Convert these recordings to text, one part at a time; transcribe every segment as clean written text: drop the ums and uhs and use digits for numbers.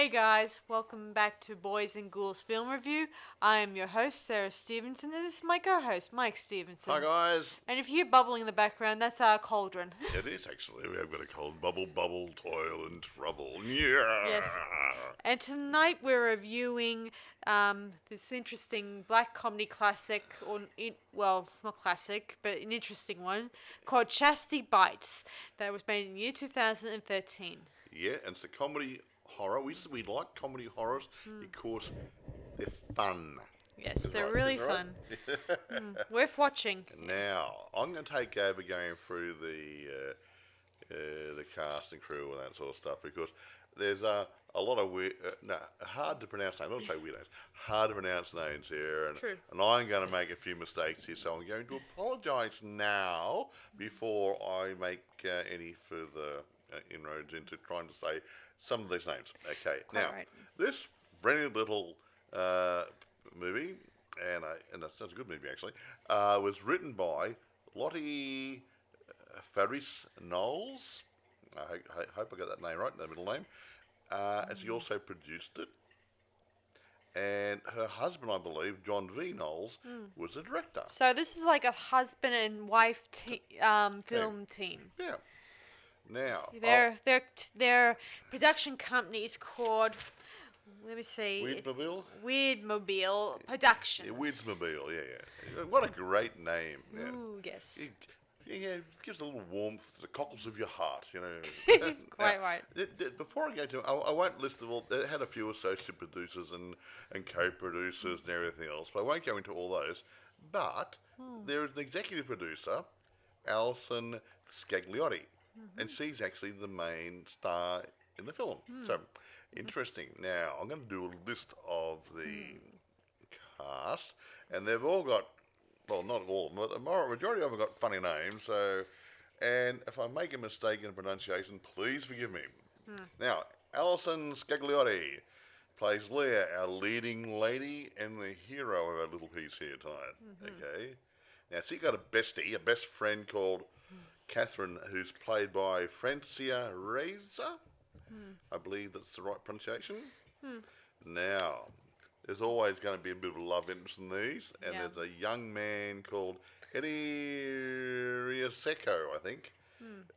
Hey guys, welcome back to Boys and Ghouls Film Review. I am your host, Sarah Stephenson, and this is my co-host, Mike Stephenson. Hi guys. And if you hear bubbling in the background, that's our cauldron. It is actually. We have got a cold bubble, toil and trouble. Yeah. Yes. And tonight we're reviewing this interesting black comedy classic, not classic, but an interesting one, called Chastity Bites, that was made in the year 2013. Yeah, and it's a comedy horror. We like comedy horrors because they're fun. Yes, they're really fun. Worth watching. Now, I'm going to take over going through the cast and crew and that sort of stuff because there's a lot of weird, hard to pronounce names. I don't say weird names, hard to pronounce names here. And, True. And I'm going to make a few mistakes here, so I'm going to apologise now before I make any further inroads into trying to say some of these names. Okay, Quite now, right. this friendly little movie, and it's a good movie actually, was written by Lotti Knowles. I hope I got that name right, the middle name. And she also produced it. And her husband, I believe, John V. Knowles, was the director. So this is like a husband and wife film team. Yeah. Now, Their production company is called, let me see. Weirdmobile Productions. Yeah, Weirdmobile, yeah. What a great name. Yeah. Ooh, yes. It gives a little warmth to the cockles of your heart, you know. Quite right. Before I go to I won't list them all. They had a few associate producers and co-producers and everything else, but I won't go into all those. But there is an executive producer, Alison Scagliotti, and she's actually the main star in the film. So, interesting. Now, I'm going to do a list of the cast, and they've all got, well, not all of them, but the majority of them have got funny names. So, and if I make a mistake in pronunciation, please forgive me. Now, Alison Scagliotti plays Leah, our leading lady and the hero of our little piece here tonight. Okay. Now, she's got a bestie, a best friend called Catherine, who's played by Francia Reza. I believe that's the right pronunciation. Now, there's always going to be a bit of a love interest in these, and there's a young man called Eddie Riasecco, I think.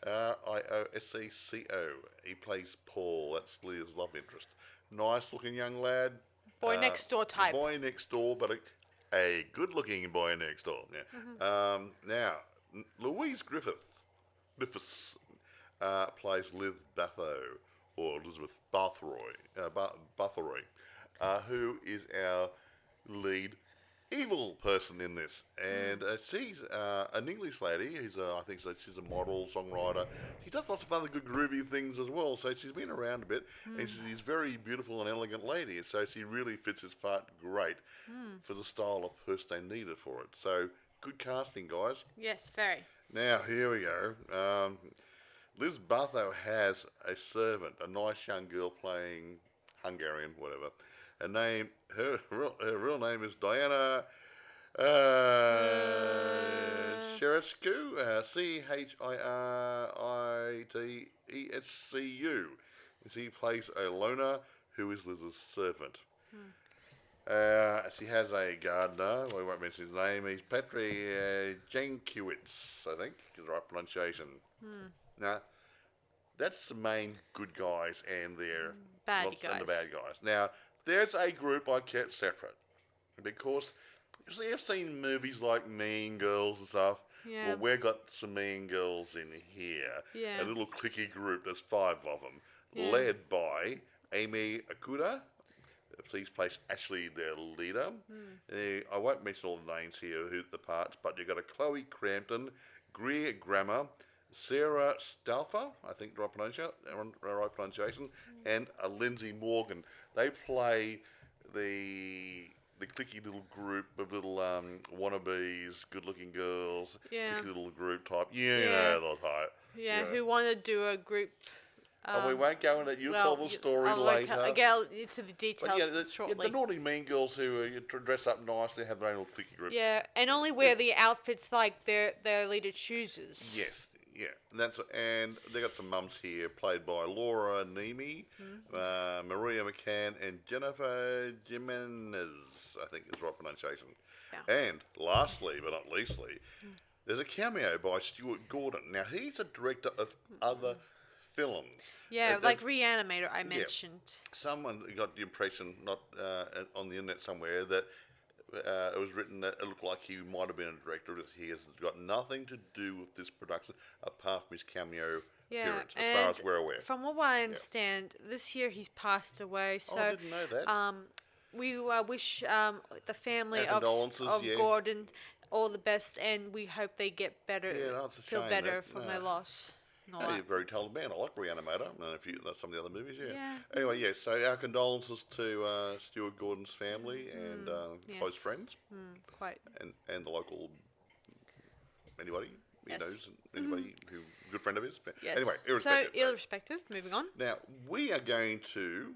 Iosecco. He plays Paul. That's Leah's love interest. Nice-looking young lad. Boy next door type. Boy next door, but a good-looking boy next door. Yeah. Now, Louise Griffiths plays Liz Bathory, or Elizabeth Bathory, who is our lead evil person in this. And she's an English lady who's, I think she's a model, songwriter. She does lots of other good groovy things as well, so she's been around a bit, and she's a very beautiful and elegant lady, so she really fits this part great for the style of person they needed for it. So, good casting, guys. Yes, very. Now, here we go. Liz Bathory has a servant, a nice young girl playing Hungarian, whatever. Her real name is Diana Cherescu, Chiritescu. She plays Ilona, who is Liz's servant. She has a gardener, we won't mention his name, he's Petri Jankiewicz, I think, is the right pronunciation. Now, that's the main good guys and their bad guys. And the bad guys. Now, there's a group I kept separate because you've seen movies like Mean Girls and stuff. Yeah. Well, we've got some Mean Girls in here. Yeah. A little cliquey group, there's 5 of them, Yeah. led by Amy Akuda. Please place Ashley, their leader. I won't mention all the names here, who the parts, but you've got a Chloe Crampton, Greer Grammer, Sarah Stauffer, I think the right pronunciation, and a Lindsay Morgan. They play the cliquey little group of little wannabes, good-looking girls, cliquey little group type. You know the type. Yeah, who want to do a group. And we won't go into that. You'll tell the story later. I'll get into the details shortly. The naughty mean girls who dress up nicely have their own little cliquey group. Yeah, and only wear the outfits like their leader chooses. Yes. Yeah, and they got some mums here, played by Laura Nemi, Maria McCann, and Jennifer Jimenez. I think is the right pronunciation. Yeah. And lastly, but not leastly, there's a cameo by Stuart Gordon. Now he's a director of other films. Yeah, like Reanimator I mentioned. Someone got the impression, not on the internet somewhere, that it was written that it looked like he might have been a director. He has got nothing to do with this production apart from his cameo appearance, as far as we're aware. From what I understand, this year he's passed away. So I didn't know that. we wish the family Our of condolences, yeah. Gordon all the best, and we hope they get better, it's a feel shame better that, from their loss. And all Hey, that. you're a very talented man. I like Reanimator. And if you that's some of the other movies, yeah. Yeah. Anyway, yeah. So our condolences to Stuart Gordon's family and close friends, Quite. and the local anybody he Yes. knows, anybody who good friend of his. Yes. Anyway, So irrespective, moving on. Now we are going to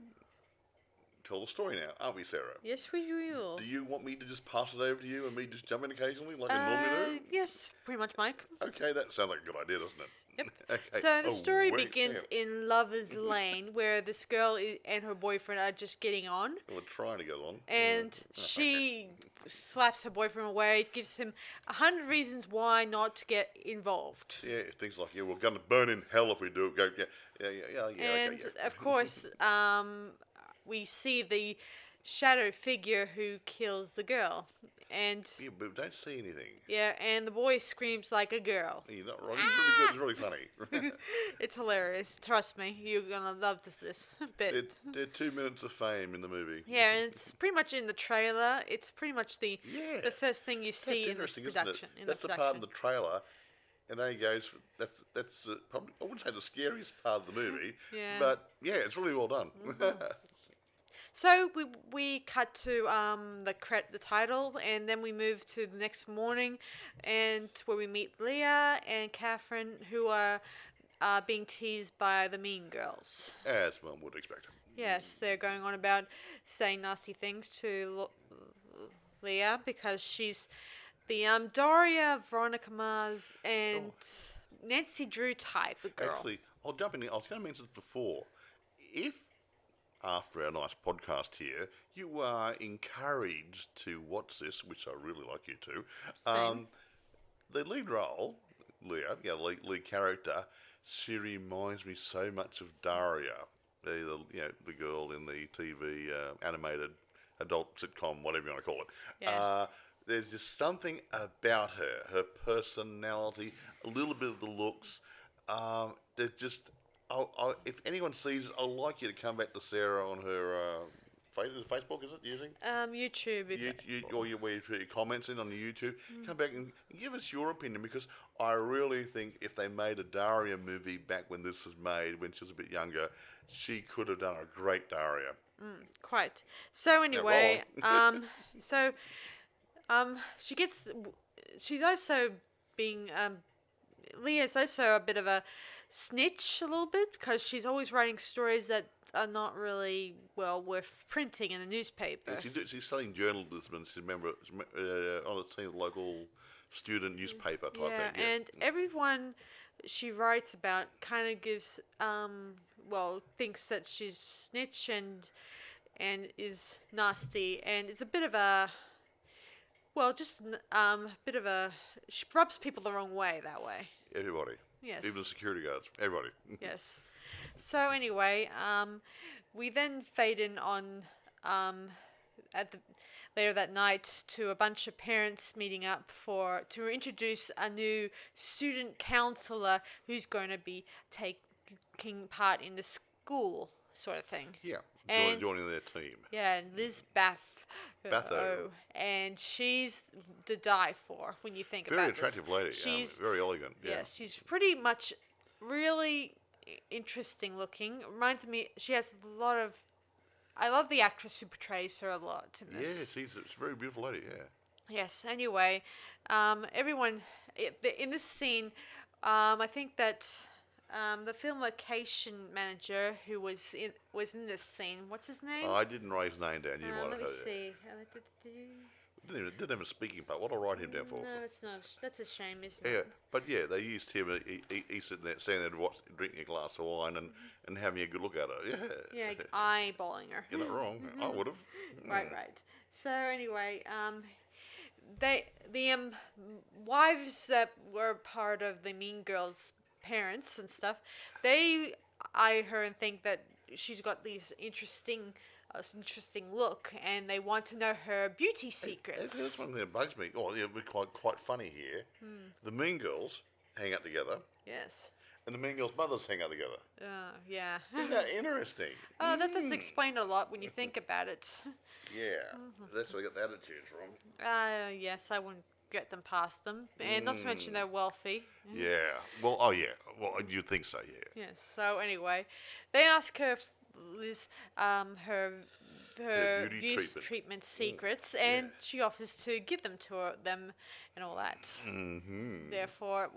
tell the story now, aren't we, Sarah? Yes, we will. Do you want me to just pass it over to you and me just jump in occasionally like I normally do? Yes, pretty much, Mike. Okay, that sounds like a good idea, doesn't it? Yep. Okay. So the story wait, begins in Lover's Lane, where this girl and her boyfriend are just getting on, We're trying to get along. and she slaps her boyfriend away, gives him 100 reasons why not to get involved. Yeah, things like, we're going to burn in hell if we do it. Go, yeah. And okay, yeah. of course, we see the shadow figure who kills the girl, and Yeah, but we don't see anything. and the boy screams like a girl. You're not right. It's really good. It's really funny. It's hilarious. Trust me, you're gonna love this bit. They're 2 minutes of fame in the movie. Yeah, and it's pretty much in the trailer. It's pretty much the first thing you see in this interesting, production. isn't it? That's the part in the trailer, and then he goes. That's probably, I wouldn't say the scariest part of the movie, Yeah. but yeah, it's really well done. So we cut to the title, and then we move to the next morning, and where we meet Leah and Catherine, who are being teased by the mean girls. As one would expect. Yes, they're going on about saying nasty things to Leah because she's the Daria, Veronica Mars, and Nancy Drew type of girl. Actually, I'll jump in. I was going to mention this before. If after our nice podcast here, you are encouraged to watch this, which I really like you to. Same. The lead role, Leah, lead character, she reminds me so much of Daria, the girl in the TV animated adult sitcom, whatever you want to call it. Yeah. There's just something about her personality, a little bit of the looks. They're just. If anyone sees it, I'd like you to come back to Sarah on her Facebook, is it using? YouTube. Where you put your comments in on the YouTube. Come back and give us your opinion, because I really think if they made a Daria movie back when this was made, when she was a bit younger, she could have done a great Daria. Quite. So anyway, she's also being, Leah's also a bit of a snitch a little bit, because she's always writing stories that are not really worth printing in a newspaper. Yeah, she's studying journalism, and she's a member on the team of the local student newspaper type thing. Yeah, and everyone she writes about kind of gives thinks that she's snitch and is nasty, and it's a bit of a bit of a, she rubs people the wrong way that way. Everybody. Yes. Even the security guards. Everybody. Yes. So anyway, we then fade in on later that night to a bunch of parents meeting up to introduce a new student counselor who's going to be taking part in the school sort of thing. Yeah. And joining their team. Yeah, Liz Bathory. Batho. And she's to die for when you think Very about this. attractive lady. She's very elegant. Yeah. Yes, she's pretty much really interesting looking. Reminds me, she has a lot of. I love the actress who portrays her a lot in this. Yeah, she's a very beautiful lady. Yeah. Yes. Anyway, everyone in this scene, I think that the film location manager who was in this scene. What's his name? I didn't write his name down. You might Let have me heard it. see. Didn't have a speaking part. What I'll write him down for. No, it's not. That's a shame, isn't Yeah, it? but yeah, they used him. He's sitting there, standing there, drinking a glass of wine and having a good look at her. Yeah. Yeah, eyeballing her. You're not wrong. I would have. Right. So anyway, the wives that were part of the Mean Girls' parents and stuff, they eye her and think that she's got these interesting look, and they want to know her beauty secrets. That's one thing that bugs me. Oh, yeah, we're quite funny here. The Mean Girls hang out together, Yes. and the Mean Girls' mothers hang out together. Yeah. Isn't that interesting? Oh, that does explain a lot when you think about it. Yeah, that's where I got the attitude from. Yes, I wouldn't get them past them, and not to mention they're wealthy. Yeah. Well, oh yeah. Well, you'd think so. Yeah. Yes. So anyway, they ask her Liz her beauty treatment secrets, and she offers to give them to them and all that. Mm-hmm. Therefore,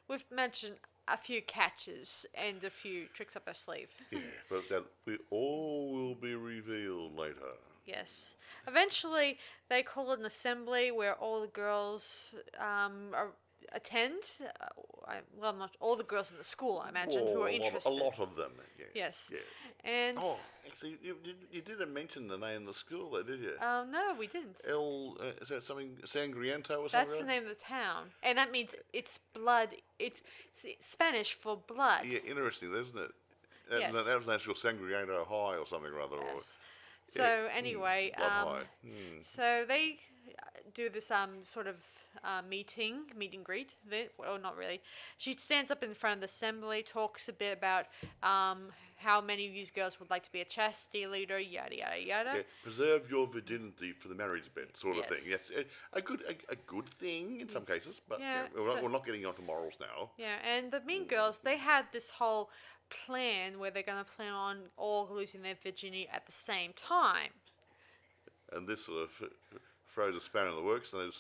we've mentioned a few catches and a few tricks up her sleeve. Yeah, but that all will be revealed later. Yes. Eventually, they call an assembly where all the girls attend. Well, not all the girls in the school, I imagine, who are interested. A lot of them. Yeah. Yes. Yeah. And Oh, actually, you didn't mention the name of the school, though, did you? no, we didn't. Is that something Sangriento or something? That's the name of the town, and that means it's blood. It's Spanish for blood. Yeah, interesting, isn't it? Yes. That was actually Sangriento High or something or other. Yes. Or, So anyway, Blood High. so they do this sort of meet and greet. Well, not really. She stands up in front of the assembly, talks a bit about how many of these girls would like to be a chastity leader, yada yada yada. Yeah, preserve your virginity for the marriage bed, sort of Yes. thing. That's a good thing in some cases, but Yeah, we're not getting onto morals now. Yeah, and the Mean Girls, they had this whole plan where they're going to plan on all losing their virginity at the same time. And this sort of throws a spanner in the works, and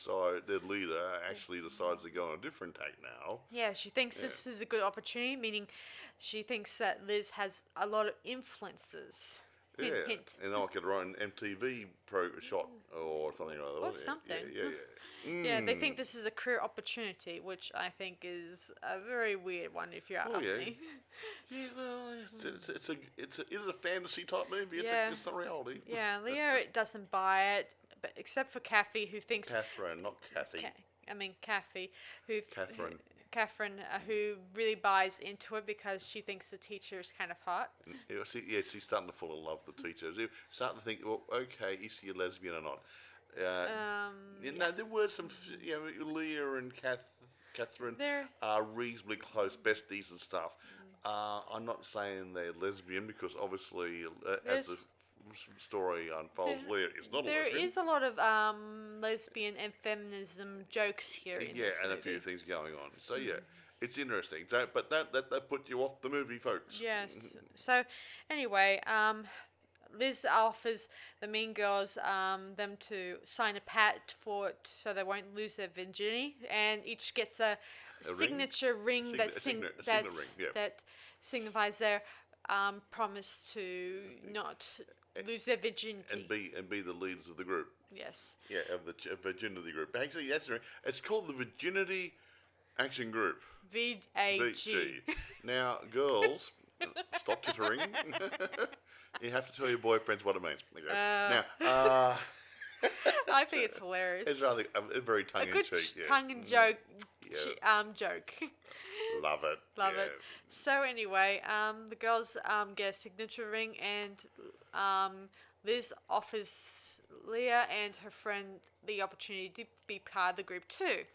their leader actually decides to go on a different tack now. Yeah, she thinks this is a good opportunity, meaning she thinks that Liz has a lot of influences. Hint, Yeah, hint. and I'll get her own MTV shot or something like that. Or something. Yeah. Yeah, they think this is a career opportunity, which I think is a very weird one, if you ask me. Yeah, well, it's a fantasy type movie. It's not reality. Yeah, Leah doesn't buy it, but except for Kathy, who thinks Catherine, not Kathy. Kathy, Catherine. Who really buys into it because she thinks the teacher is kind of hot. She's starting to fall in love with the teacher. She's starting to think, well, okay, is she a lesbian or not? No, there were some, Leah and Catherine are reasonably close besties and stuff. I'm not saying they're lesbian because obviously, as the story unfolds, Leah is not a lesbian. There is a lot of lesbian and feminism jokes here in this and movie. a few things going on. So it's interesting. But that put you off the movie, folks. Yes. So anyway, Liz offers the Mean Girls them to sign a pact so they won't lose their virginity, and each gets a signature ring that signifies their promise to not lose their virginity And be the leaders of the group. Yes. Yeah, of the virginity group. Actually, it's called the Virginity Action Group. VAG. Now, girls, stop tittering. You have to tell your boyfriends what it means. Okay. Now, I think it's hilarious. it's rather a very tongue-in-cheek. A good tongue-in-joke joke. Love it. Love it. So anyway, the girls get a signature ring, and Liz offers Leah and her friend the opportunity to be part of the group too.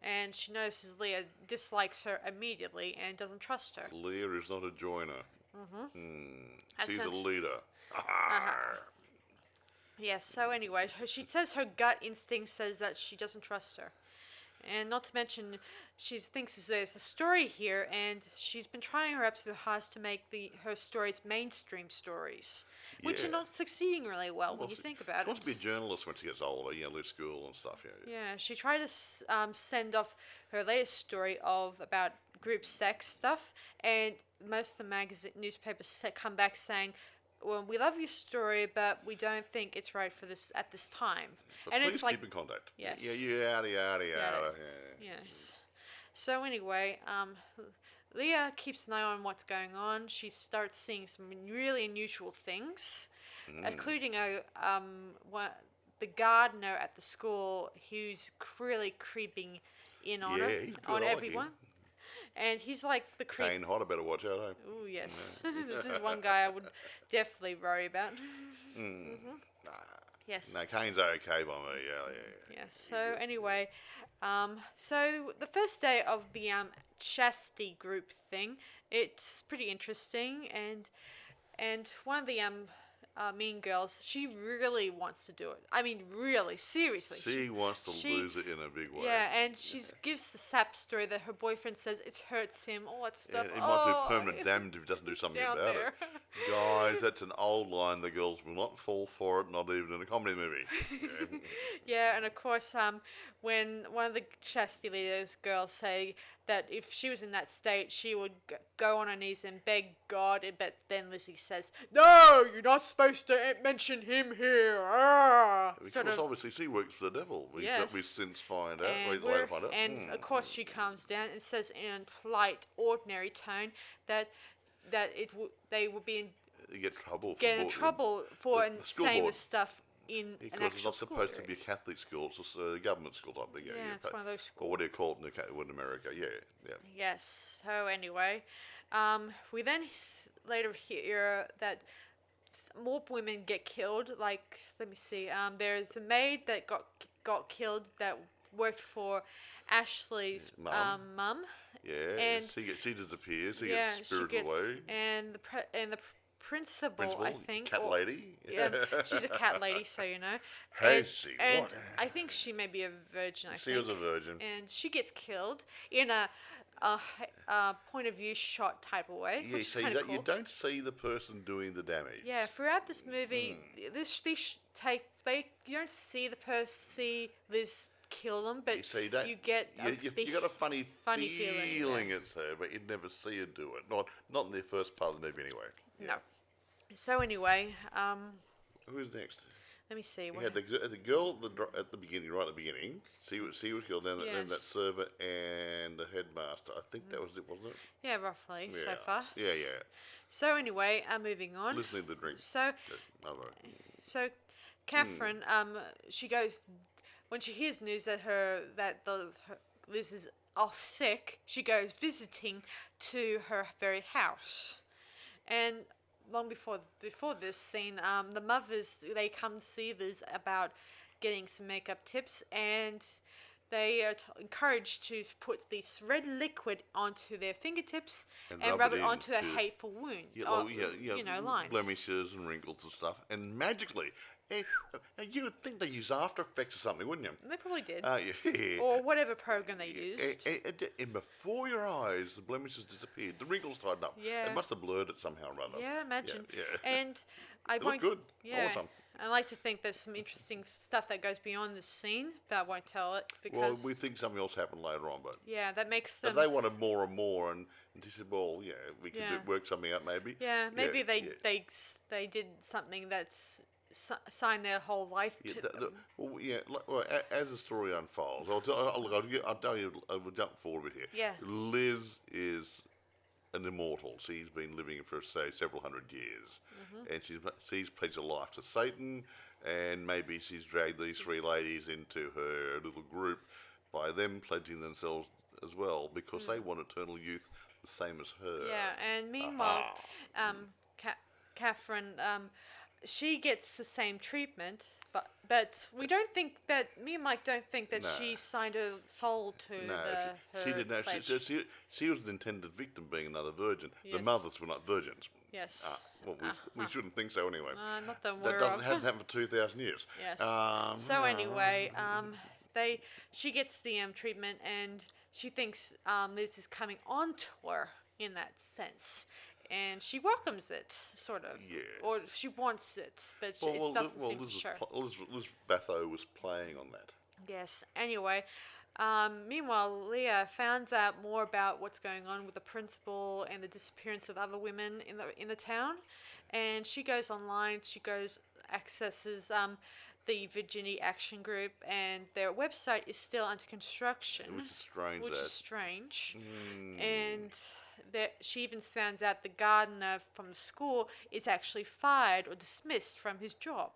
And she notices Leah dislikes her immediately and doesn't trust her. Leah is not a joiner. She's a leader. Yeah, so anyway, she says her gut instinct says that she doesn't trust her. And not to mention, she thinks there's a story here, and she's been trying her absolute hardest to make her stories mainstream stories, which are not succeeding really well when you think about it. She wants to be a journalist when she gets older, leave school and stuff. Yeah, she tried to send off her latest story about group sex stuff, and most of the newspapers come back saying, well, we love your story, but we don't think it's right for this at this time. But And please it's like, keep in contact. yes. Yeah, yada, yada, yada. yes. So anyway, Leah keeps an eye on what's going on. She starts seeing some really unusual things, including the gardener at the school who's really creeping in on her, He's good, on I like everyone. him. And he's like the creep. Kane Hodder better watch out, eh? Oh yes, this is one guy I would definitely worry about. Yes. No, Kane's okay by me, yeah. Yes. So anyway, so the first day of the chastity group thing, it's pretty interesting, and one of the mean girls, she really wants to do it. I mean, really, seriously. She wants to lose it in a big way. Yeah, and she gives the sap story that her boyfriend says it hurts him, all that stuff. It might do permanent damage if he doesn't do something Down about there. it. Guys, that's an old line. The girls will not fall for it, not even in a comedy movie. Yeah. Yeah, and of course, when one of the chastity leaders girls say that if she was in that state, she would go on her knees and beg God. But then Lizzie says, "No, you're not supposed to mention him here." Because obviously she works for the devil. We since find out. And of course, she calms down and says in a polite, ordinary tone that they would be in trouble for the school saying board. this stuff in because an actual it's not supposed school to be a Catholic school, it's a government school type thing. Yeah, it's one of those schools. Or what do you call it in America? Yeah. Yes. So anyway, we then later hear that more women get killed. Like, let me see. There's a maid that got killed that worked for Ashley's mum. Yeah. And she disappears. She gets spirited away. And the principal, I think. Cat lady. Yeah, she's a cat lady, so you know. And I think she may be a virgin. She was a virgin. And she gets killed in a point of view shot type of way. Yeah, which so is cool. you don't see the person doing the damage. Yeah, throughout this movie, you don't see the person see Liz kill them, but you get you got a funny feeling yeah. it's her, but you'd never see her do it. Not in the first part of the movie anyway. Yeah. No. So anyway, who's next? let me see. You had the girl at the beginning, right at the beginning. She was killed. Then that servant and the headmaster. I think that was it, wasn't it? Yeah, roughly so far. Yeah. So anyway, moving on. Listening to the drink. So Catherine, she goes when she hears news that Liz is off sick. She goes visiting to her very house, and long before this scene, the mothers, they come to see Liz about getting some makeup tips, and they are encouraged to put this red liquid onto their fingertips and rub it onto their hateful wound. Lines. Blemishes and wrinkles and stuff. And magically, you would think they use After Effects or something, wouldn't you? They probably did. Yeah. Or whatever program they used. And before your eyes, the blemishes disappeared. The wrinkles tightened up. Yeah. They must have blurred it somehow or other. Yeah, imagine. Yeah. And I It looked good all the time. I like to think there's some interesting stuff that goes beyond the scene, but I won't tell it because. Well, we think something else happened later on, but. Yeah, that makes them. But they wanted more and more, and she said, "Well, yeah, we can work something out, maybe." Yeah, maybe they did something that's signed their whole life to them. As the story unfolds, I'll tell you. We'll jump forward a bit here. Yeah. Liz is an immortal. She's been living for, say, several hundred years. And she's pledged her life to Satan, and maybe she's dragged these three ladies into her little group by them pledging themselves as well, because they want eternal youth the same as her. Yeah, and meanwhile, Catherine, she gets the same treatment, but we don't think that, me and Mike don't think that she signed her soul to her she didn't. pledge. She was an intended victim, being another virgin. Yes. The mothers were not virgins. Yes. We shouldn't think so anyway. Not that that hasn't happened for 2,000 years. Yes. So anyway, she gets the treatment, and she thinks Liz is coming onto her in that sense. And she welcomes it, sort of. Yes. Or she wants it, but it doesn't seem to show. Liz Bathory was playing on that. Yes. Anyway, Meanwhile, Leah finds out more about what's going on with the principal and the disappearance of other women in the town, and she goes online. She accesses the Virginia Action Group, and their website is still under construction, Which is strange. which is strange. And she even finds out the gardener from the school is actually fired or dismissed from his job.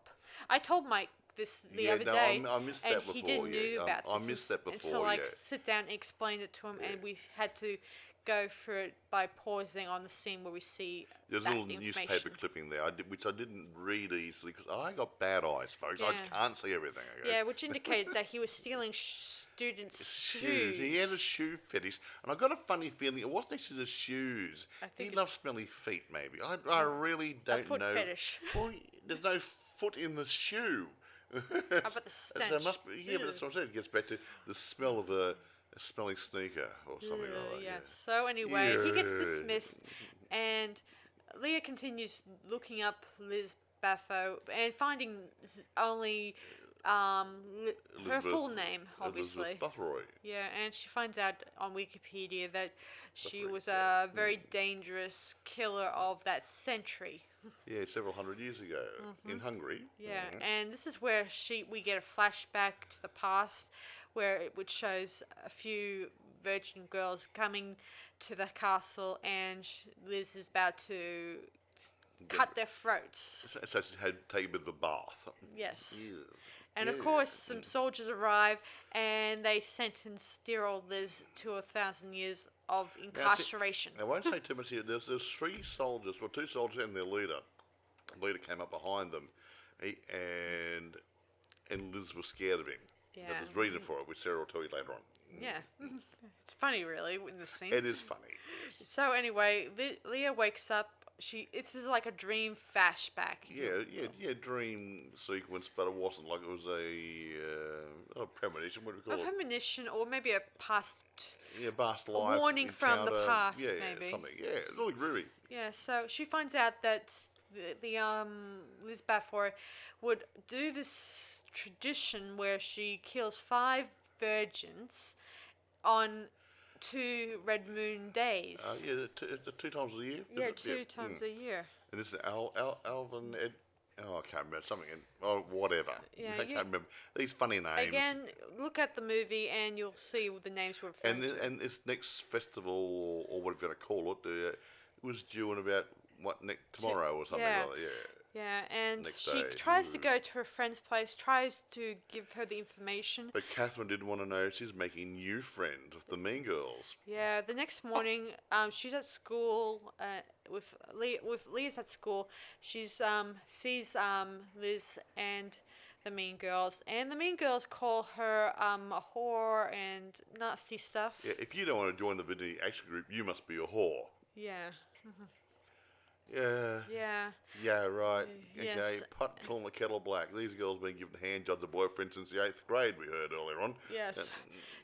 I told Mike this the other day, I missed and that before. he didn't know about I this missed that before. until I sit down and explained it to him, and we had to go through it by pausing on the scene where we see There's a that little information. newspaper clipping there, which I didn't read easily because I got bad eyes, folks. I just can't see everything. Okay? Yeah, which indicated that he was stealing students' shoes. He had a shoe fetish, and I got a funny feeling it wasn't actually the shoes. He loves smelly feet, maybe. I really don't know. A foot fetish. Well, there's no foot in the shoe. How about the stench? So it must be, but that's what I'm saying. It gets back to the smell of a smelly sneaker or something like that. Yeah. So anyway, he gets dismissed, and Leah continues looking up Liz Bathory and finding only her full name, obviously. Elizabeth Bathory. Yeah, and she finds out on Wikipedia that she was a very dangerous killer of that century. Yeah, several hundred years ago in Hungary. Yeah, and this is where we get a flashback to the past, which shows a few virgin girls coming to the castle, and Liz is about to cut their throats. So she had to take a bit of a bath. Yes. Yeah. And of course, some soldiers arrive, and they sentence dear old Liz to 1,000 years of incarceration. I won't say too much here. There's three soldiers, well, two soldiers and their leader. The leader came up behind them, and Liz was scared of him. Yeah. There's reason for it, which Sarah will tell you later on. Yeah. It's funny, really, in the scene. It is funny. So anyway, Leah wakes up. This is like a dream flashback. Yeah, dream sequence, but it wasn't like it was a premonition. What do we call A it? premonition, or maybe a past. Yeah, past life. Warning from the encounter. past, yeah, maybe. Something. Yeah, it's really groovy. Yeah. So she finds out that the Liz Bathory would do this tradition where she kills 5 virgins on 2 red moon days. Yeah, two times a year. Yeah, 2 times a year. And it's Alvin Ed. Oh, I can't remember something. Whatever. Yeah, I can't remember these funny names. Again, look at the movie and you'll see the names we're referring to. And this next festival or whatever you want to call it, was due in about tomorrow or something like that. Yeah. Yeah, and Next she day. tries to go to her friend's place, tries to give her the information. But Catherine didn't want to know she's making new friends with the Mean Girls. Yeah, the next morning, she's at school with Leah's at school. She's sees Liz and the Mean Girls, and the Mean Girls call her a whore and nasty stuff. Yeah, if you don't want to join the Virginia Action Group, you must be a whore. Yeah. Yeah. Yeah. Yeah, right. Okay, Yes. pot calling the kettle black. These girls have been given hand jobs of boyfriends since the 8th grade, we heard earlier on. Yes.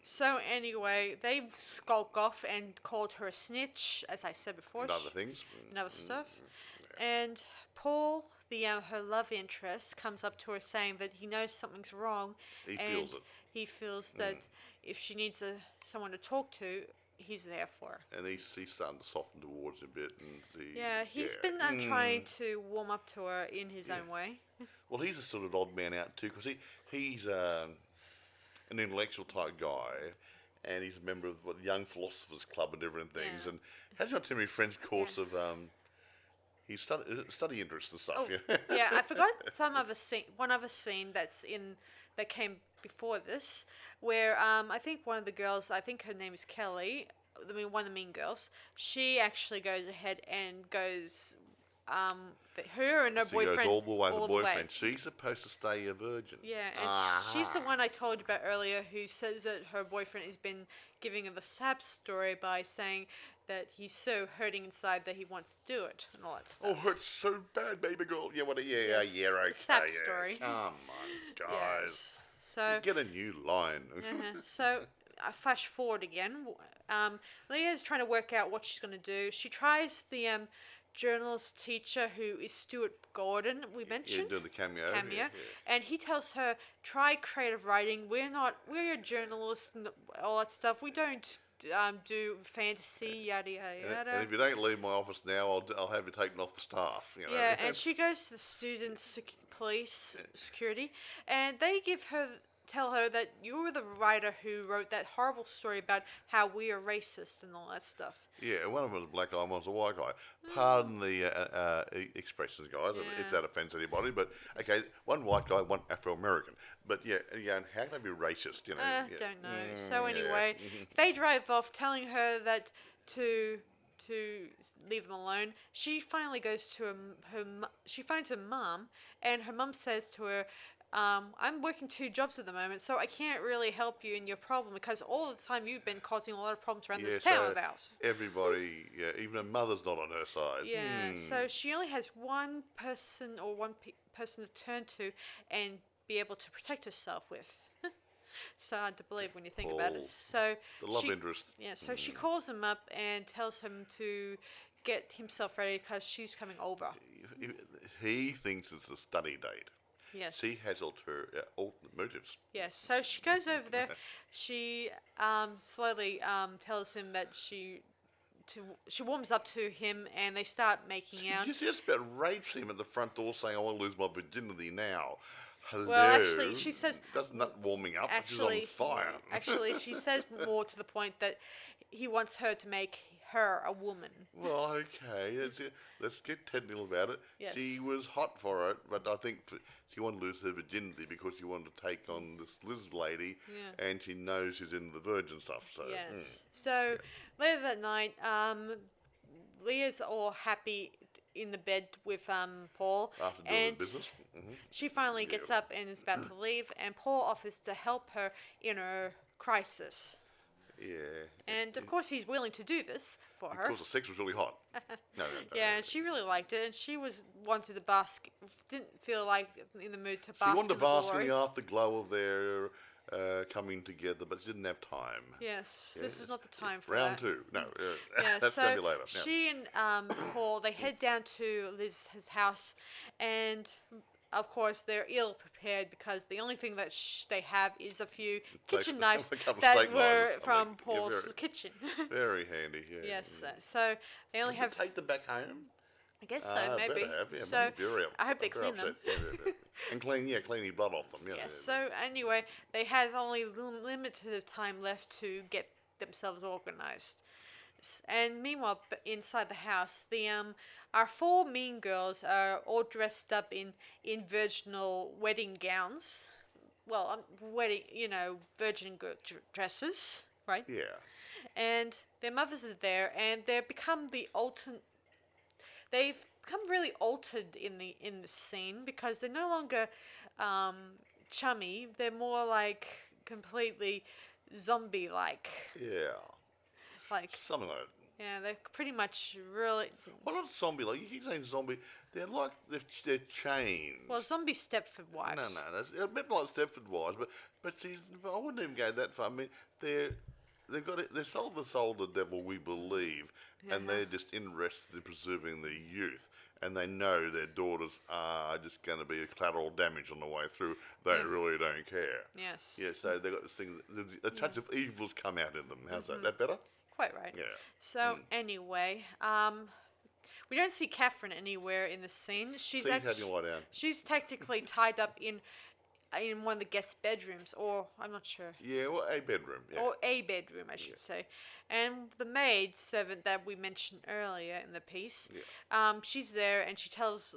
So anyway, they skulk off and called her a snitch, as I said before. And other things. And other stuff. And Paul, her love interest, comes up to her saying that he knows something's wrong. He and feels it. he feels that if she needs someone to talk to, he's there for her. And he's starting to soften towards him a bit. And He's been trying to warm up to her in his own way. Well, he's a sort of odd man out too, because he's an intellectual type guy, and he's a member of the Young Philosophers Club and different things. Yeah. And has got too many French course of his study interests and stuff. Yeah, I forgot one other scene that came before this, where I think one of the girls, I think her name is Kelly, one of the Mean Girls, she actually goes ahead and goes, her and her boyfriend goes all the way with the boyfriend. She's supposed to stay a virgin. Yeah, and she's the one I told you about earlier who says that her boyfriend has been giving her the sad story by saying that he's so hurting inside that he wants to do it and all that stuff. Oh, it's so bad, baby girl. Yeah, Yes, okay. sap story. Come on, guys. Yes. So Get a new line. So I flash forward again. Leah's trying to work out what she's going to do. She tries the journalist teacher who is Stuart Gordon, we mentioned. Yeah, doing the cameo. Cameo. And he tells her, try creative writing. We're a journalist and all that stuff. We don't do fantasy, yada, yada, yada. And if you don't leave my office now, I'll have you taken off the staff. You know? Yeah, and she goes to the students' police security, and they tell her that you're the writer who wrote that horrible story about how we are racist and all that stuff. Yeah, one of them was a black guy, one was a white guy. Pardon the expressions, guys, if that offends anybody. But okay, one white guy, one Afro-American. But yeah, and how can they be racist? You know, Don't know. So anyway, they drive off, telling her that to leave them alone. She finally goes to she finds her mum, and her mum says to her, I'm working 2 jobs at the moment, so I can't really help you in your problem because all the time you've been causing a lot of problems around this town of ours. Everybody, even her mother's not on her side. Yeah, so she only has one person or person to turn to and be able to protect herself with. It's hard to believe when you think about it. So the love interest. Yeah, so she calls him up and tells him to get himself ready because she's coming over. He thinks it's a study date. Yes. She has alternate motives. Yes, so she goes over there. She slowly tells him that she warms up to him, and they start making out. She just about rapes him at the front door, saying, "I want to lose my virginity now." Hello. Well, actually, she says that's not warming up. She's on fire. Actually, she says more to the point that he wants her to make her a woman. Well, okay, let's get technical about it. Yes. She was hot for it, but I think she wanted to lose her virginity because she wanted to take on this Liz lady, and she knows she's into the virgin stuff. So yes. So later that night, Leah's all happy in the bed with Paul, after doing the business. She finally gets up and is about to leave, and Paul offers to help her in her crisis. Yeah. And of course he's willing to do this for her. Because the sex was really hot. No. Yeah, and she really liked it, and she wanted to bask, didn't feel like in the mood to bask. She wanted to bask in glory. the afterglow of their coming together, but she didn't have time. Yes, this is not the time for round that. 2. No, Yeah, that's so going to be later. she and Paul, they head down to Liz's house, and of course they're ill prepared because the only thing that they have is a few kitchen knives that were from Paul's kitchen. Very handy. Yeah. Yes, so they only have. Take them back home. I guess so, maybe. So I hope they clean them. And clean the blood off them. Yes. So anyway, they have only limited time left to get themselves organized. And meanwhile, inside the house, our 4 mean girls are all dressed up in virginal wedding gowns. Well, virgin dresses, right? Yeah. And their mothers are there, and they've become They've become really altered in the scene because they're no longer chummy. They're more like completely zombie-like. Yeah. Like something like that. Yeah, they're pretty much really. Well, not zombie. Like you keep saying zombie, they're like they're changed. Well, zombie Stepford wives. No, that's a bit like Stepford wives, but see, I wouldn't even go that far. I mean, they've sold the soul to the devil, we believe, and they're just interested in preserving their youth, and they know their daughters are just going to be a collateral damage on the way through. They really don't care. Yes. Yeah, so they've got this thing. A touch of evil's come out in them. How's that? That better? Quite right. Yeah. So anyway, we don't see Catherine anywhere in the scene. She's she's technically tied up in one of the guest bedrooms, or I'm not sure. Yeah, well, a bedroom. Yeah. Or a bedroom, I should say. And the maid servant that we mentioned earlier in the piece, she's there, and she tells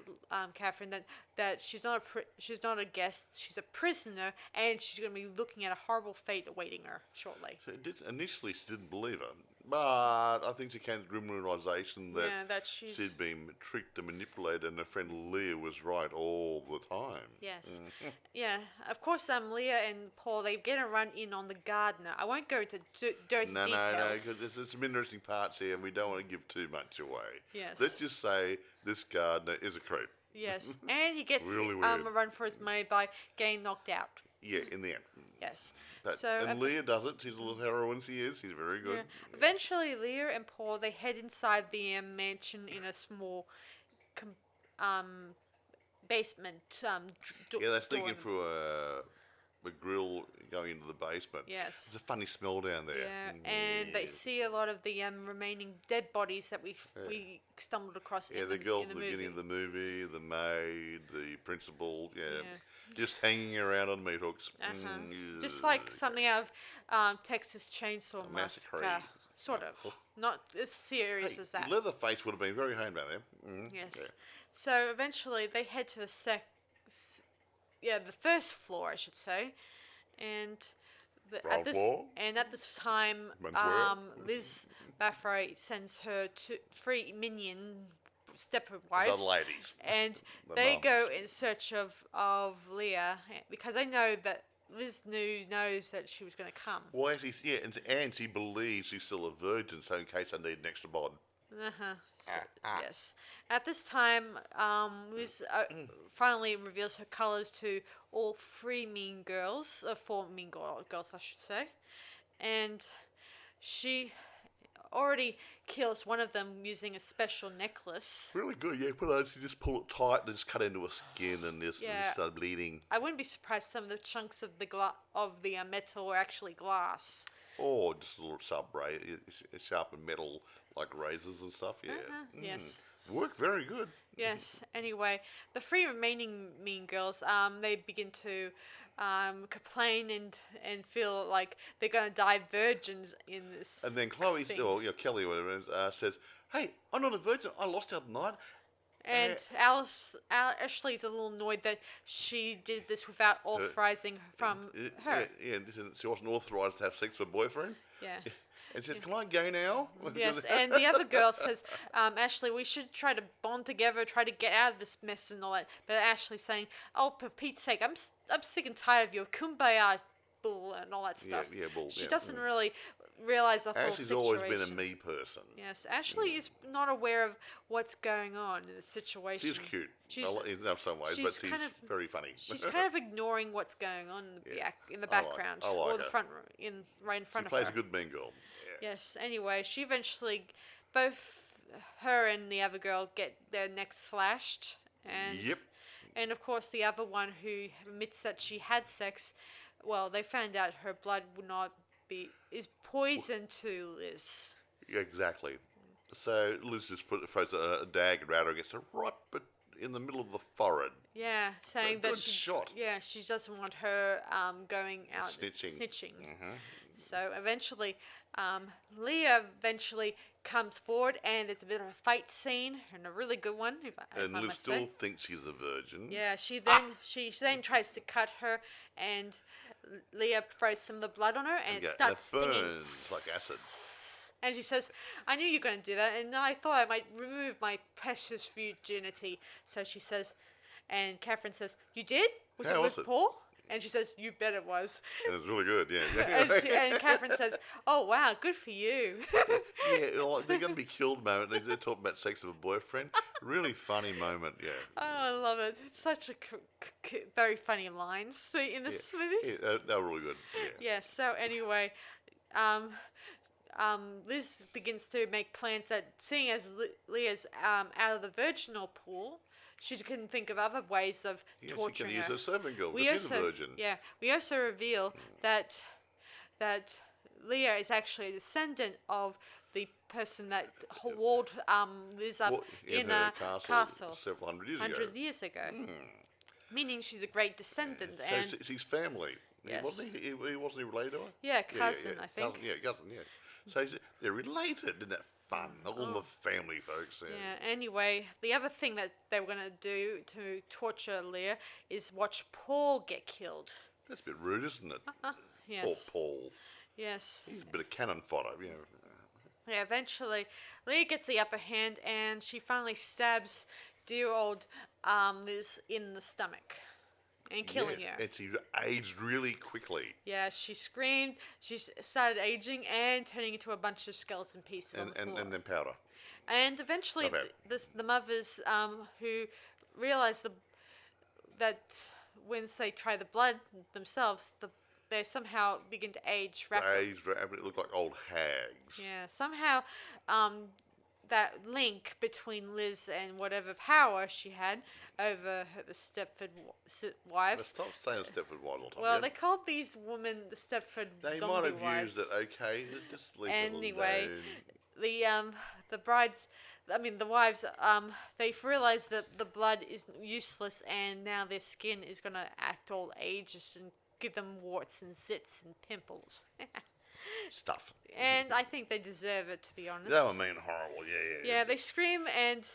Catherine that she's not a guest, she's a prisoner, and she's going to be looking at a horrible fate awaiting her shortly. So initially she didn't believe her, but I think she came to the grim realisation that she'd been tricked and manipulated, and her friend Leah was right all the time. Yes. Yeah, of course, Leah and Paul, they get a run in on the gardener. I won't go into dirty details. No, because there's some interesting parts here, and we don't want to give too much away. Yes. Let's just say this gardener is a creep. Yes, and he gets really a run for his money by getting knocked out. Yeah, in the end. Yes. But, So and Leah does it. She's a little heroine. She is. She's very good. yeah. Eventually, Leah and Paul they head inside the mansion in a small com- um, basement. Yeah, they're sneaking door. through a grill going into the basement. Yes. There's a funny smell down there. Yeah, and they see a lot of the remaining dead bodies that we stumbled across Yeah, in the the girl in at the the beginning movie. of the movie, the maid, the principal, Yeah. just hanging around on meat hooks. Just like something out of Texas Chainsaw Massacre. Massacre, sort of. Not as serious as that. Leatherface would have been very home down there. Yes. So eventually they head to the first floor, I should say, and Ground floor. at this time, Menswear. Liz Bathory sends her three minion stepwives, The ladies. and The they mums. go in search of Leah because they know that Liz knows that she was going to come. Well, actually, yeah, and she believes she's still a virgin, so in case I need an extra bod. So, yes. At this time, Liz finally reveals her colors to all three mean girls, four mean girls, I should say, and she already kills one of them using a special necklace. Really good, yeah. You just pull it tight and just cut into her skin and just Yeah. start bleeding. I wouldn't be surprised some of the chunks of the metal were actually glass. Or just a little sharpened metal like razors and stuff, yeah. Yes. Worked very good. Yes. Anyway, the three remaining mean girls, they begin to complain and feel like they're going to die virgins in this. And then Chloe, thing. or Kelly, or whatever, it is, says, "Hey, I'm not a virgin. I lost the other night." And Ashley's a little annoyed that she did this without authorizing from her. Yeah, she wasn't authorised to have sex with her boyfriend. Yeah. And says, "Can I go now?" Yes, and the other girl says, Ashley, we should try to bond together, try to get out of this mess and all that. But Ashley's saying, oh, for Pete's sake, I'm sick and tired of your kumbaya bull and all that stuff. Yeah, bull. She yeah. doesn't really realize the whole Ashley's situation. always been a me person. Yes, Ashley is not aware of what's going on in the situation. She's cute. She's, in some ways, but she's kind of, very funny. She's kind of ignoring what's going on in the background, I like or the her. front, right in front She of plays her. a good mean girl. Yeah. Yes. Anyway, she eventually, both her and the other girl get their necks slashed, and Yep. and of course the other one who admits that she had sex. Well, they found out her blood is poison to Liz. Exactly. So Liz just throws a dagger at her, gets her right in the middle of the forehead. Yeah, saying good that she shot. Yeah, she doesn't want her going out Snitching. So eventually, Leah comes forward, and there's a bit of a fight scene, and a really good one. If And I Liz must still say. thinks she's a virgin. Yeah, she then tries to cut her, and Leah throws some of the blood on her, and it starts stinging. burns like acid. And she says, I knew you were going to do that, and I thought I might remove my precious virginity. So she says, and Catherine says, you did? Was How it was with it? Paul? And she says, you bet it was. And it's really good, yeah. And Catherine says, oh, wow, good for you. Yeah, like they're going to be killed moment. They're talking about sex with a boyfriend. Really funny moment, yeah. Oh, I love it. It's such a very funny lines in this movie. Yeah, they were really good, yeah. Yeah, so anyway, Liz begins to make plans that, seeing as Leah's out of the virginal pool, she can think of other ways of torturing she can her. use her servant girl, because she's a virgin. Yeah, we also reveal that Leah is actually a descendant of the person that walled Liz up in her a castle several hundred years ago. Meaning she's a great descendant. So and she's family. Yes. Wasn't he related to her? yeah, cousin, I think. Cousin, yeah. So they're related. Isn't that fun? All the family folks. Yeah, anyway, the other thing that they were going to do to torture Leah is watch Paul get killed. That's a bit rude, isn't it? Yes. Poor Paul. Yes. He's a bit of cannon fodder, Yeah, eventually, Leah gets the upper hand, and she finally stabs dear old Liz in the stomach and killing her. And she aged really quickly. Yeah, she screamed, she started aging and turning into a bunch of skeleton pieces on the floor. And then powder. And eventually, the mothers who realize that once they try the blood themselves, they somehow begin to age rapidly. It looked like old hags. Yeah, somehow that link between Liz and whatever power she had over the Stepford wives. Stop saying Stepford Wives all the time. Well, yeah. they called these women the Stepford They zombie might have wives. used it, okay. Just leave Anyway, it alone. the brides, I mean the wives, they've realized that the blood is useless, and now their skin is gonna act all ageist and give them warts and zits and pimples. Stuff. And I think they deserve it, to be honest. That would mean horrible, yeah. Yeah, they scream, and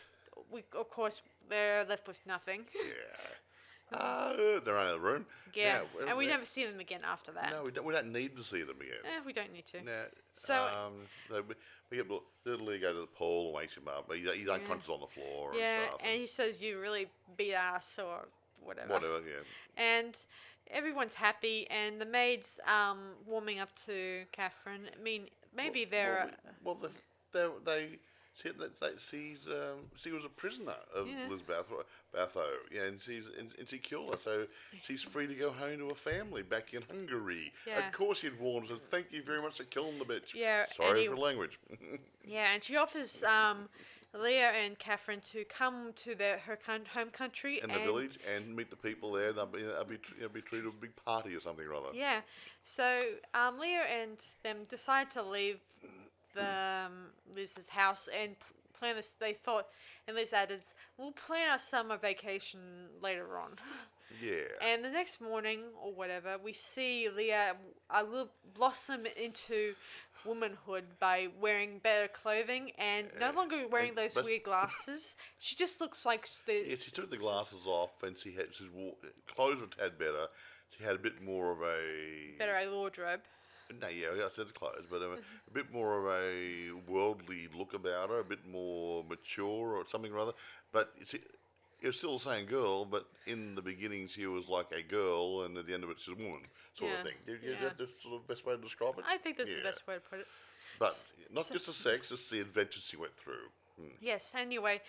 of course they're left with nothing. Yeah. They're out of the room. Yeah, Now, and we never see them again after that. No, we don't need to see them again. We don't need to. Now, So we get little Leah go to the pool and wakes him up, but he's unconscious on the floor and yeah, stuff. and he says you really beat ass or whatever. Whatever, yeah. And everyone's happy, and the maid's warming up to Catherine. I mean, maybe they're. She was a prisoner of Liz Bathory, yeah, and she killed her, so she's free to go home to her family back in Hungary. Yeah. Of course, he'd warned her. Thank you very much for killing the bitch. Yeah, Sorry for the language. Yeah, and she offers Leah and Catherine to come to her home country in the village and meet the people there. They'll be treated to a big party or something or other. Yeah, so Leah and them decide to leave Liz's house and plan this. They thought, and Liz added, "We'll plan our summer vacation later on." Yeah. And the next morning or whatever, we see Leah blossom into womanhood by wearing better clothing and no longer wearing those weird glasses. She just looks like she took the glasses off and clothes were a tad better. She had a bit more of a wardrobe. No, yeah, I said clothes, but a bit more of a worldly look about her, a bit more mature or something or other. But it was still the same girl, but in the beginning she was like a girl, and at the end of it she's a woman, sort of thing. Is that the sort of best way to describe it? I think that's the best way to put it. But not just the sex, it's the adventures she went through. Yes, anyway,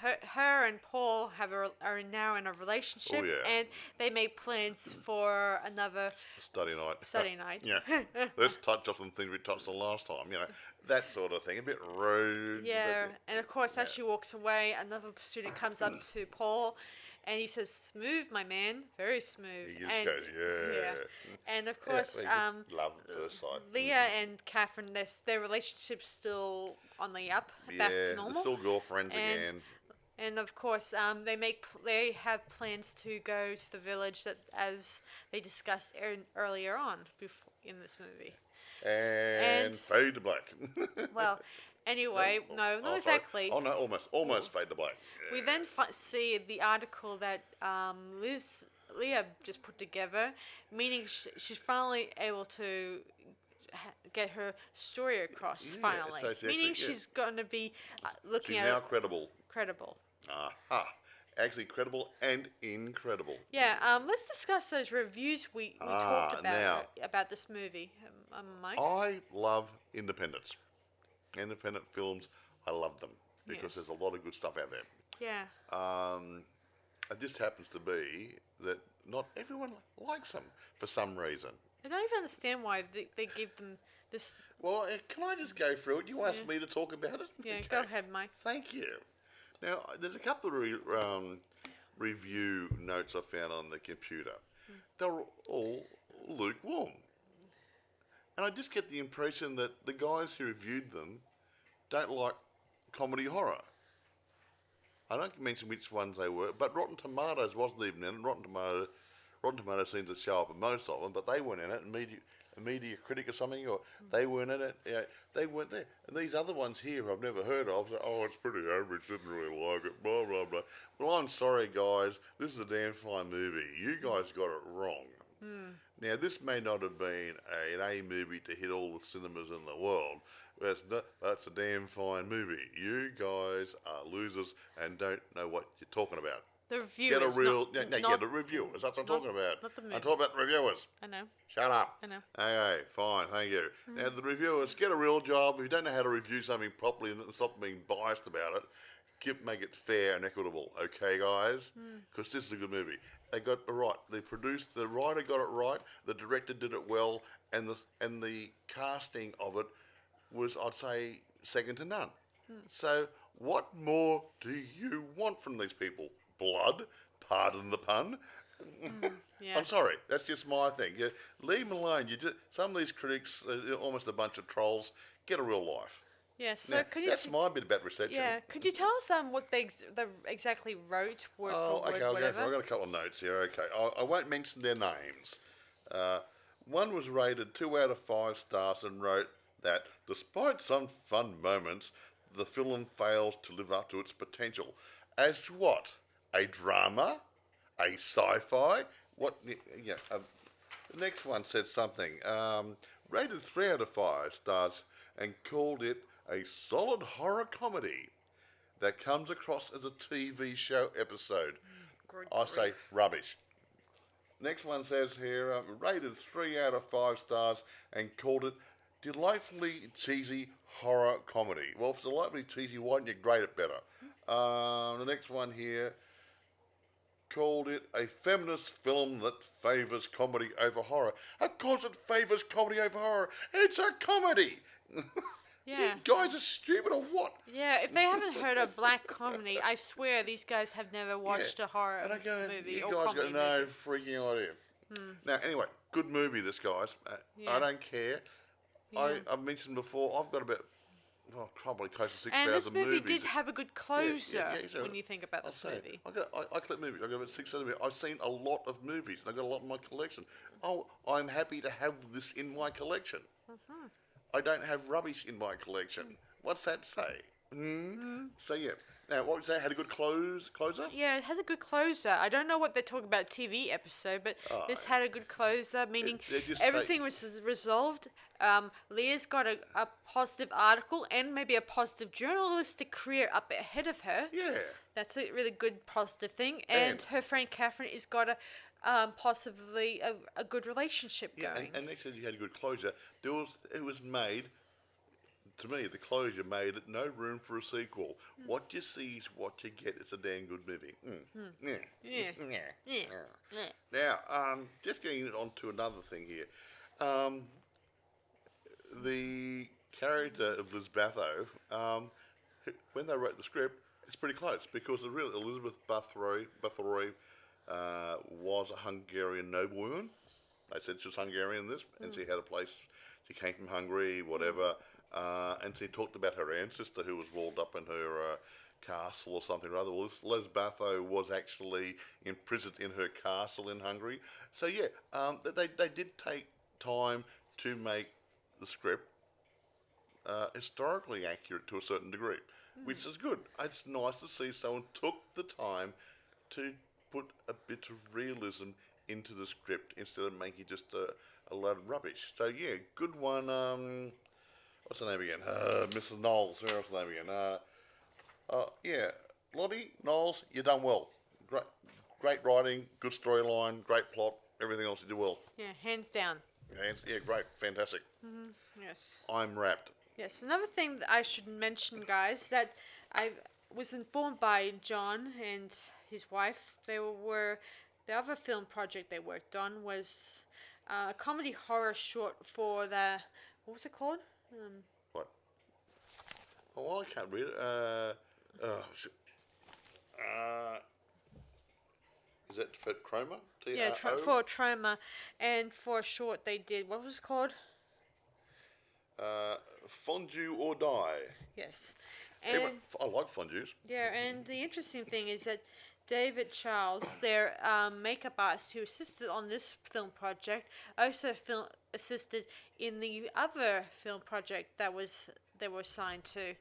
her and Paul are now in a relationship, and they make plans for another study night. Yeah. Let's touch on some things we touched on last time, that sort of thing. A bit rude. Yeah, and of course, as she walks away, another student comes up to Paul, and he says, "Smooth, my man, very smooth." He just goes, yeah. And of course, love at first sight. Leah and Catherine, their relationship's still on the up, back to normal. Still girlfriends again. And of course, they have plans to go to the village that, as they discussed earlier on in this movie. And fade to black. Well, anyway, not exactly. Oh no, almost fade to black. Yeah. We then see the article that Leah just put together, meaning she's finally able to get her story across. Finally, meaning she's going to be looking at. She's now credible. Credible. Actually, credible and incredible. Yeah. Let's discuss those reviews we talked about this movie, Mike. I love independents. Independent films, I love them because there's a lot of good stuff out there. Yeah. It just happens to be that not everyone likes them for some reason. I don't even understand why they give them this. Well, can I just go through it? You asked me to talk about it? Yeah, okay. Go ahead, Mike. Thank you. Now, there's a couple of review notes I found on the computer. They're all lukewarm. And I just get the impression that the guys who reviewed them don't like comedy horror. I don't mention which ones they were, but Rotten Tomatoes wasn't even in it. Rotten Tomatoes seems to show up in most of them, but they weren't in it. And Media Critic or something, or they weren't in it. They weren't there. And these other ones here who I've never heard of say, "Oh, it's pretty average, didn't really like it, blah, blah, blah." Well, I'm sorry, guys. This is a damn fine movie. You guys got it wrong. Now, this may not have been an A movie to hit all the cinemas in the world. That's a damn fine movie. You guys are losers and don't know what you're talking about. The reviewers. Get a real... the reviewers. That's what I'm talking about. Not the movie. I'm talking about the reviewers. I know. Shut up. I know. Okay, fine, thank you. Now, the reviewers, get a real job. If you don't know how to review something properly and stop being biased about it, make it fair and equitable, okay, guys? Because this is a good movie. They got it right. The writer got it right. The director did it well, and the casting of it was, I'd say, second to none. So, what more do you want from these people? Blood? Pardon the pun. Yeah. I'm sorry, that's just my thing. Leave them alone. Some of these critics are almost a bunch of trolls. Get a real life. Yeah. So Now, could you? that's my bit about reception. Yeah. Could you tell us what they exactly wrote word Oh, for word, okay, whatever? I've got a couple of notes here. Okay, I won't mention their names. One was rated 2 out of 5 stars and wrote that despite some fun moments, the film fails to live up to its potential. As what? A drama? A sci-fi? What? Yeah. The next one said something. Rated 3 out of 5 stars and called it a solid horror comedy that comes across as a TV show episode. Good I say grief. rubbish. Next one says here, rated 3 out of 5 stars and called it delightfully cheesy horror comedy. Well, if it's delightfully cheesy, why don't you grade it better? The next one here called it a feminist film that favours comedy over horror. Of course it favours comedy over horror. It's a comedy. Yeah. You guys are stupid or what? Yeah, if they haven't heard of black comedy, I swear these guys have never watched a horror And I go, movie you or guys comedy got no movie. freaking idea. Now, anyway, good movie this, guys. Yeah. I don't care. Yeah. I've mentioned before, I've got about, probably close to 6,000 And this movie movies. did have a good closure so when you think about I'll this say, movie. I collect movies. I've got about 6,000 movies. I've seen a lot of movies, and I've got a lot in my collection. Oh, I'm happy to have this in my collection. I don't have rubbish in my collection. What's that say? So, yeah. Now, what was that? Had a good closer? Yeah, it has a good closure. I don't know what they're talking about TV episode, but this had a good closure, meaning they just everything was resolved. Leah's got a positive article and maybe a positive journalistic career up ahead of her. Yeah. That's a really good positive thing. And her friend Catherine has got possibly a good relationship Yeah, going. and next time you had a good closure, it was made, to me, the closure made it no room for a sequel. What you see is what you get. It's a damn good movie. Yeah. Now, just getting on to another thing here. The character of Liz Bathory, when they wrote the script, it's pretty close because the real Elizabeth Bathory was a Hungarian noblewoman. They said she was Hungarian in this, and she had a place. She came from Hungary, whatever, and she talked about her ancestor who was walled up in her castle or something or other. Well, this Liz Bathory was actually imprisoned in her castle in Hungary. So yeah, they did take time to make the script historically accurate to a certain degree, which is good. It's nice to see someone took the time to put a bit of realism into the script instead of making just a load of rubbish. So yeah, good one. What's her name again? Mrs. Knowles. Where's her name again? Yeah, Lotti Knowles. You done well. Great writing, good storyline, great plot. Everything else you did well. Yeah, hands down. Yeah, great, fantastic. Yes. I'm wrapped. Yes, another thing that I should mention, guys, that I was informed by John and his wife. The other film project they worked on was a comedy horror short for what was it called? What? Oh, I can't read it. Is that for Chroma? Yeah, for Trauma, and for a short they did. What was it called? Fondue or Die. Yes, Anyway, and I like fondues. yeah, and the interesting thing is that David Charles, their makeup artist who assisted on this film project, also assisted in the other film project they were assigned to,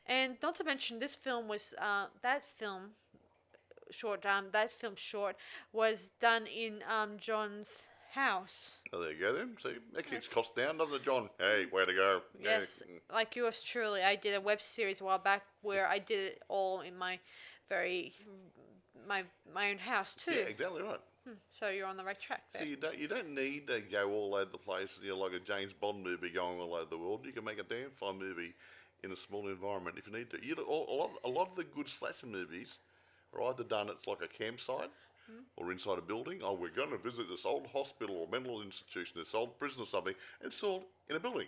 and not to mention this film was that film short was done in John's house. Oh, there you go then. See, that keeps costs down, doesn't it, John? Hey, way to go. Yes, like yours truly. I did a web series a while back where I did it all in my my own house too. Yeah, exactly right. So you're on the right track there. So you don't need to go all over the place, like a James Bond movie going all over the world. You can make a damn fine movie in a small environment if you need to. A lot of the good slasher movies are either done at like a campsite or inside a building. Oh, we're going to visit this old hospital or mental institution, this old prison or something. And it's all in a building.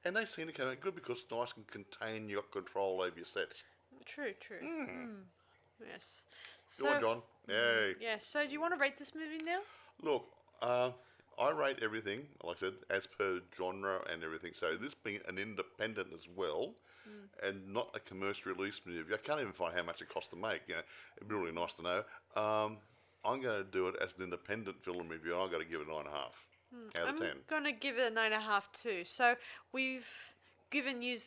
And they seem to come out good because it's nice and contain your control over your sets. True. Yes. Go on, John. Yay. Yeah. So, do you want to rate this movie now? Look, I rate everything, like I said, as per genre and everything. So this being an independent as well, and not a commercial release movie. I can't even find how much it cost to make. It'd be really nice to know. I'm going to do it as an independent film review, and I'm going to give it 9.5 out of 10. I'm going to give it a 9.5 too. So, we've given you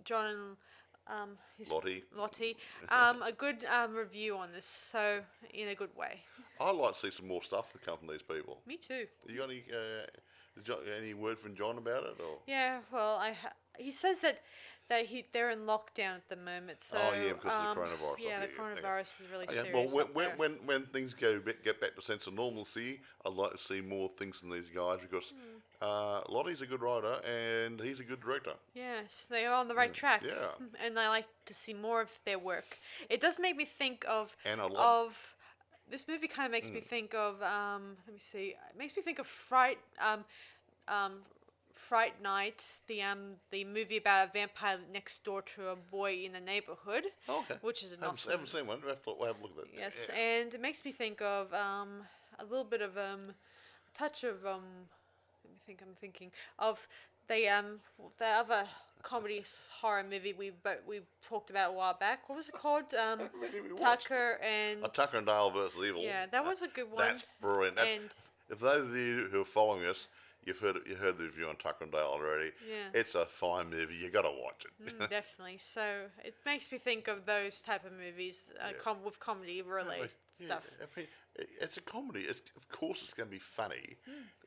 John and Lotti a good review on this. So, in a good way. I'd like to see some more stuff come from these people. Me too. You got any word from John about it? Or? Yeah, well, he says that they're in lockdown at the moment. So, because of the coronavirus. Yeah, the coronavirus is really serious. Well, up there. when things get back to sense of normalcy, I'd like to see more things from these guys because Lottie's a good writer and he's a good director. Yes, they are on the right track. Yeah. And I like to see more of their work. It does make me think of this movie kind of makes me think of let me see. It makes me think of Fright Night, the movie about a vampire next door to a boy in the neighborhood. Oh, okay. Which is an awesome. Haven't seen one. We'll have a look at it. Yes, Yeah. and it makes me think of a little bit of a touch of let me think. I'm thinking of the other comedy horror movie we talked about a while back. What was it called? Tucker and Dale versus Evil. Yeah, that was a good one. That's brilliant. If those of you who are following us, you've heard the review on Tucker and Dale already. Yeah. It's a fine movie. You got to watch it. Definitely. So it makes me think of those type of movies with comedy related stuff. I mean, it's a comedy. Of course, it's going to be funny.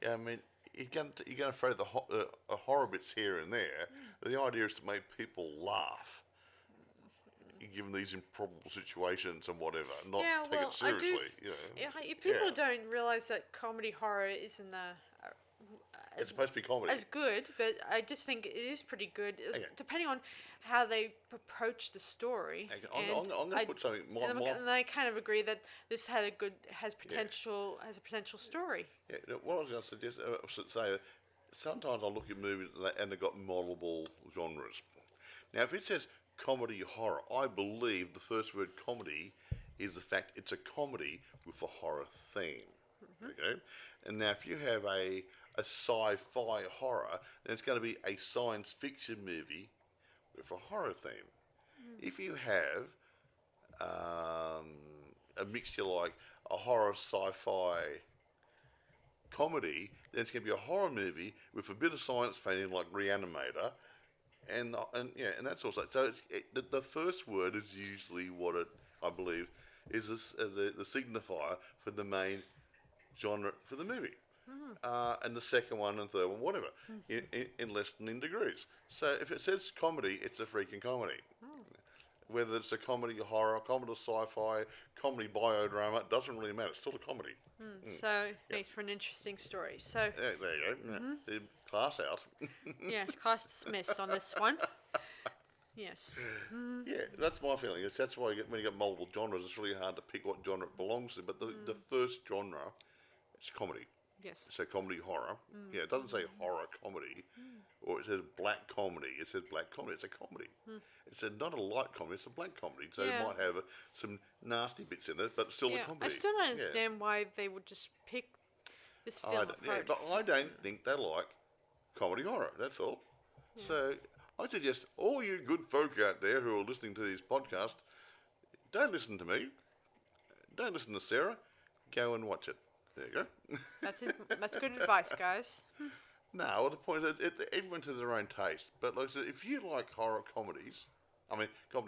I mean, you're going to throw the horror bits here and there. The idea is to make people laugh, given these improbable situations and whatever, not take it seriously. If people don't realize that comedy horror isn't it's supposed to be comedy. as good, but I just think it is pretty good, depending on how they approach the story. I'm going to put something. And I kind of agree that this has a potential story. Yeah, what I was going to suggest, say, sometimes I look at movies and they've got multiple genres. Now, if it says comedy horror, I believe the first word comedy is the fact it's a comedy with a horror theme. Okay, and now if you have a sci-fi horror, then it's going to be a science fiction movie with a horror theme. If you have a mixture like a horror sci-fi comedy, then it's going to be a horror movie with a bit of science fiction like Reanimator, and that sort of stuff. So the first word is usually what I believe is the signifier for the main genre for the movie. And the second one and third one, whatever, in less than in degrees. So if it says comedy, it's a freaking comedy. Whether it's a comedy horror, comedy sci-fi, comedy biodrama, it doesn't really matter. It's still a comedy. So it makes for an interesting story. So there you go. Yeah. Class out. yeah, class dismissed on this one. Yes. Yeah, that's my feeling. That's why when you get multiple genres, it's really hard to pick what genre it belongs to. But the first genre, it's comedy. Yes. So comedy horror. Yeah, it doesn't say horror comedy, or it says black comedy. It says black comedy. It's a comedy. It's not a light comedy. It's a black comedy. So it might have some nasty bits in it, but it's still a comedy. I still don't understand why they would just pick this film apart. But I don't think they like comedy horror. That's all. Yeah. So I suggest all you good folk out there who are listening to these podcasts, don't listen to me. Don't listen to Sarah. Go and watch it. There you go. That's good advice, guys. No, well, the point is, everyone to their own taste. But like I said, if you like comedy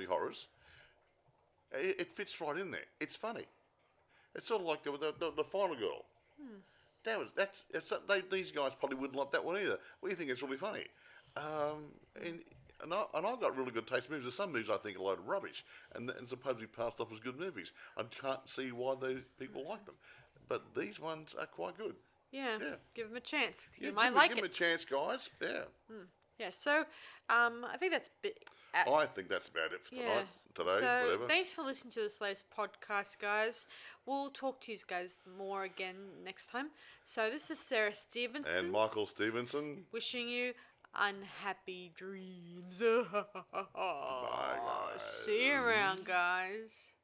horrors, it fits right in there. It's funny. It's sort of like the Final Girl. These guys probably wouldn't like that one either. We think it's really funny. And I've got really good taste in movies. There's some movies I think are a load of rubbish, and supposedly passed off as good movies. I can't see why those people like them. But these ones are quite good. Yeah. Give them a chance. Yeah, you might like give it. Give them a chance, guys. Yeah. Yeah, so I think that's I think that's about it for tonight, today, so whatever. thanks for listening to this latest podcast, guys. We'll talk to you guys more again next time. So this is Sarah Stephenson And Michael Stephenson. wishing you unhappy dreams. Goodbye, guys. See you around, guys.